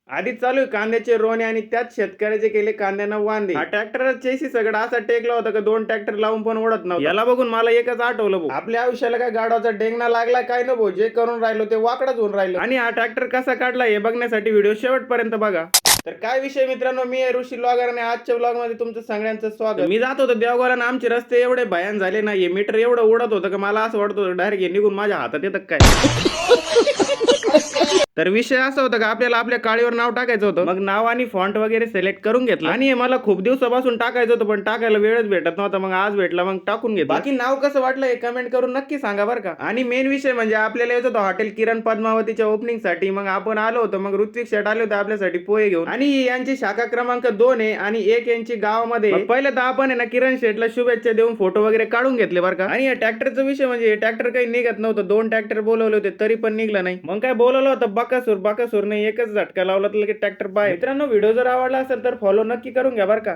आधीच चालू आहे कांद्याचे रोणे आणि त्याच शेतकऱ्याचे केले कांद्यांना वांदे. हा ट्रॅक्टर चेसी सगळं असा टेकला होता का 2 ट्रॅक्टर लावून पण ओढत नव्हता. याला बघून मला एकच आठवलं भाऊ, आपल्या आयुष्याला काय गाडाचा डेंगना लागला काय न भाऊ, जे करून राहिलो ते वाकडच होऊन राहिलं. आणि हा ट्रॅक्टर कसा काढला हे बघण्यासाठी व्हिडिओ शेवटपर्यंत बघा. तर काय विषय मित्रांनो, मी आहे ऋषी ब्लॉगर आणि आजच्या ब्लॉग मध्ये तुमचं सगळ्यांचं स्वागत. मी जात होतो देवगावला, आमचे रस्ते एवढे भयान झाले ना, हे मीटर एवढं उडत होतं का मला असं वाटत होतं डायरेक्ट निघून माझ्या हातात येतं काय. तर विषय असा होता का आपल्याला आपल्या काळीवर नाव टाकायचं होतं. मग नाव आणि फॉन्ट वगैरे सिलेक्ट करून घेतलं आणि हे मला खूप दिवसापासून टाकायचं होतं पण टाकायला वेळच भेटत नव्हता. मग आज भेटला, मग टाकून घेतलं. बाकी नाव कसं वाटलं हे कमेंट करून नक्की सांगा बरं का. आणि मेन विषय म्हणजे आपल्याला येत होतं हॉटेल किरण पद्मावतीच्या ओपनिंग साठी. मग आपण आलो होतो, मग ऋत्विक शेट आले होते आपल्यासाठी पोहे घेऊन. आणि यांची शाखा क्रमांक 2 आहे आणि 1 यांची गावामध्ये. पहिलं तर आपण आहे ना किरण शेटला शुभेच्छा देऊन फोटो वगैरे काढून घेतले बरं का. आणि या ट्रॅक्टरचा विषय म्हणजे ट्रॅक्टर काही निघत नव्हतं. 2 ट्रॅक्टर बोलवले होते तरी पण निघलं नाही. मग काय बोलवलं होतं बकासूर नाही, एकच झटका लावला तर लगेच ट्रॅक्टर बाय. मित्रांनो, व्हिडिओ जर आवडला असेल तर फॉलो नक्की करून घ्या बरं का.